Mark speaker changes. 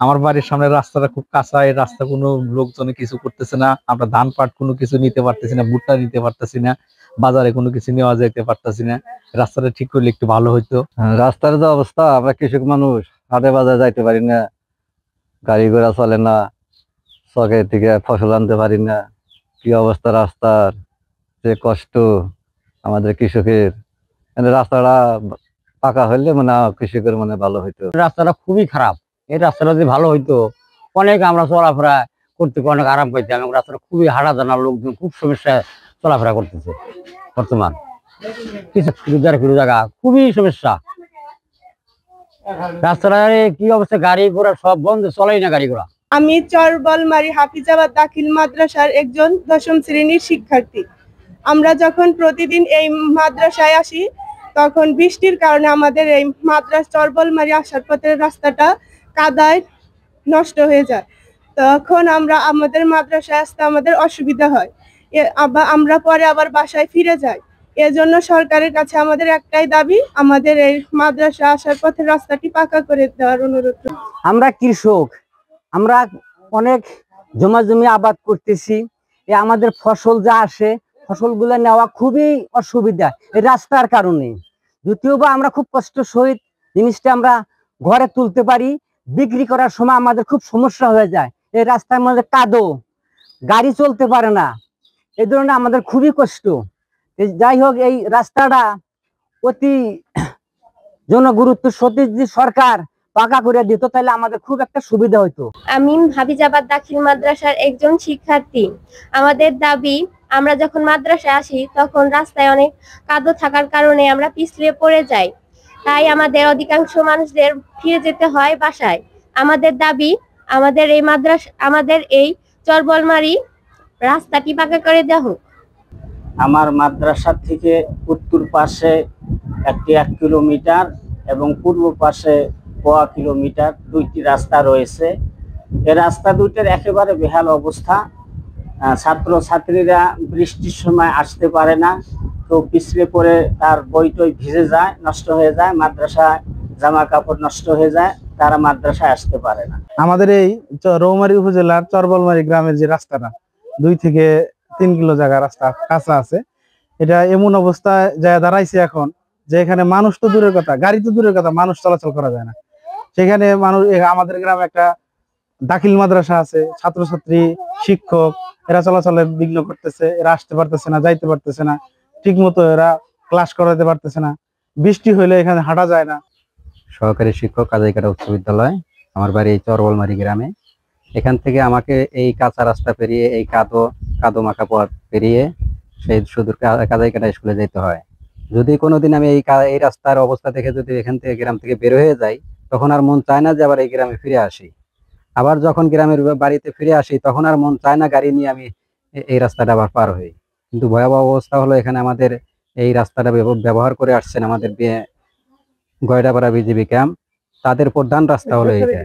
Speaker 1: আমার বাড়ির সামনে রাস্তাটা খুব কাঁচা, এই রাস্তা কোনো লোকজনে কিছু করতেছে না। আমরা ধান পাট কোনো কিছু নিতে পারতেছি না, ভুট্টা নিতে পারতেছি না, বাজারে কোনো কিছু নেওয়া যেতে পারতেছি না। রাস্তাটা ঠিক করলে একটু ভালো হইতো।
Speaker 2: রাস্তার যে অবস্থা, আমরা কৃষক মানুষ, হাটে বাজারে যাইতে পারি না, গাড়ি ঘোড়া চলে না, চকের থেকে ফসল আনতে পারি না। কি অবস্থা রাস্তার, যে কষ্ট আমাদের কৃষকের। রাস্তাটা পাকা হইলে মানে কৃষকের মানে ভালো হইতো।
Speaker 3: রাস্তাটা খুবই খারাপ, এই রাস্তাটা যদি ভালো হইতো অনেক আমরা চলাফেরা করতে অনেক আরাম পাইতাম। এবং রাস্তাটা খুবই হাঁটা জানা, লোকজন খুব সমস্যায় চলাফেরা করতেছে বর্তমান। কিছু জায়গা খুবই সমস্যা, রাস্তাটা কি অবস্থা, গাড়ি ঘোড়া সব বন্ধ, চলেই না গাড়ি ঘোড়া।
Speaker 4: আমি চরবলমারি হাফিজাবাদ দাখিল মাদ্রাসার একজন ১০ম শ্রেণীর শিক্ষার্থী। আমরা যখন প্রতিদিন এই মাদ্রাসায় আসি, তখন বৃষ্টির কারণে আমাদের এই চরবলমারি আসার পথের রাস্তাটা কাদায় নষ্ট হয়ে যায়। তখন আমাদের মাদ্রাসায় আসতে আমাদের অসুবিধা হয়। আমরা পরে আবার বাসায় ফিরে যাই। এজন্য সরকারের কাছে আমাদের একটাই দাবি, আমাদের এই মাদ্রাসা আসার পথের রাস্তাটি পাকা করে দেওয়ার অনুরোধ।
Speaker 3: আমরা কৃষক, আমরা অনেক জমি আবাদ করতেছি। আমাদের ফসল যা আসে, ফসলগুলো নেওয়া খুবই অসুবিধা এই রাস্তার কারণে। দ্বিতীয়বার আমরা খুব কষ্ট সহিত জিনিসটা আমরা ঘরে তুলতে পারি, বিক্রি করার সময় আমাদের খুব সমস্যা হয়ে যায়। এই রাস্তার মধ্যে কাদো, গাড়ি চলতে পারে না, এই ধরনের আমাদের খুবই কষ্ট। যাই হোক, এই রাস্তাটা অতি জনগুরুত্ব সত্যি যদি সরকার পাকা করে দিত, তাহলে আমাদের খুব একটা সুবিধা হইতো।
Speaker 5: আমি হাফিজাবাদ দাখিল মাদ্রাসার একজন শিক্ষার্থী। আমাদের দাবি, আমরা যখন মাদ্রাসায় আসি তখন রাস্তায় অনেক কাদো থাকার কারণে আমরা পিছলে পড়ে যাই। তাই আমাদের অধিকাংশ মানুষদের ফিরে যেতে হয় বাসায়। আমাদের দাবি, আমাদের এই চরবলমারি রাস্তাটি পাকা করে দেওয়া হোক।
Speaker 6: আমার মাদ্রাসা থেকে উত্তর পাশে একটি ১ কিলোমিটার এবং পূর্ব পাশে ১ কিলোমিটার দুইটি রাস্তা রয়েছে। এই রাস্তা দুইটার একেবারে বেহাল অবস্থা। ছাত্র ছাত্রীরা বৃষ্টির সময় আসতে পারে না, কেউ পিছলে পড়ে তার বই টই ভিজে যায়, নষ্ট হয়ে যায়, মাদ্রাসায় জামা কাপড় নষ্ট হয়ে যায়, তারা মাদ্রাসায় আসতে পারে না।
Speaker 7: আমাদের এই রৌমারী উপজেলার চরবলমারি গ্রামের যে রাস্তাটা ২ থেকে ৩ কিলো জায়গা রাস্তা কাঁচা আছে, এটা এমন অবস্থায় যায় দাঁড়াইছে এখন যে এখানে মানুষ তো দূরের কথা, গাড়ি তো দূরের কথা, মানুষ চলাচল করা যায় না। সেখানে আমাদের গ্রামে একটা দাখিল মাদ্রাসা আছে, ছাত্রছাত্রী শিক্ষক এরা চলাচলে বিঘ্ন করতেছে, এরা আসতে পারতেছে না, যাইতে পারতেছে না, ঠিক মতো এরা ক্লাস করাতে পারতেছে না, বৃষ্টি হইলে এখানে হাঁটা যায় না।
Speaker 2: সহকারী শিক্ষক কাজাইকাটা উচ্চ বিদ্যালয়, আমার বাড়ি এই চরবলমারি গ্রামে। এখান থেকে আমাকে এই কাঁচা রাস্তা পেরিয়ে, এই কাদো মাখা পথ পেরিয়ে সেই সুদূর কাজাইকাটা স্কুলে যেতে হয়। যদি কোনোদিন আমি এই রাস্তার অবস্থা দেখে যদি এখান থেকে গ্রাম থেকে বের হয়ে যাই, তখন আর মন চায় না যে আবার এই গ্রামে ফিরে আসি। আবার যখন গ্রামের বাড়িতে ফিরে আসি, তখন আর মন চায় না গাড়ি নিয়ে আমি এই রাস্তাটা আবার পার হই। কিন্তু ভয়াবহ অবস্থা হলো, এখানে আমাদের এই রাস্তাটা ব্যবহার করে আসছেন আমাদের গয়ডাপাড়া বিজিবি ক্যাম্প, তাদের প্রধান রাস্তা হলো এইটা।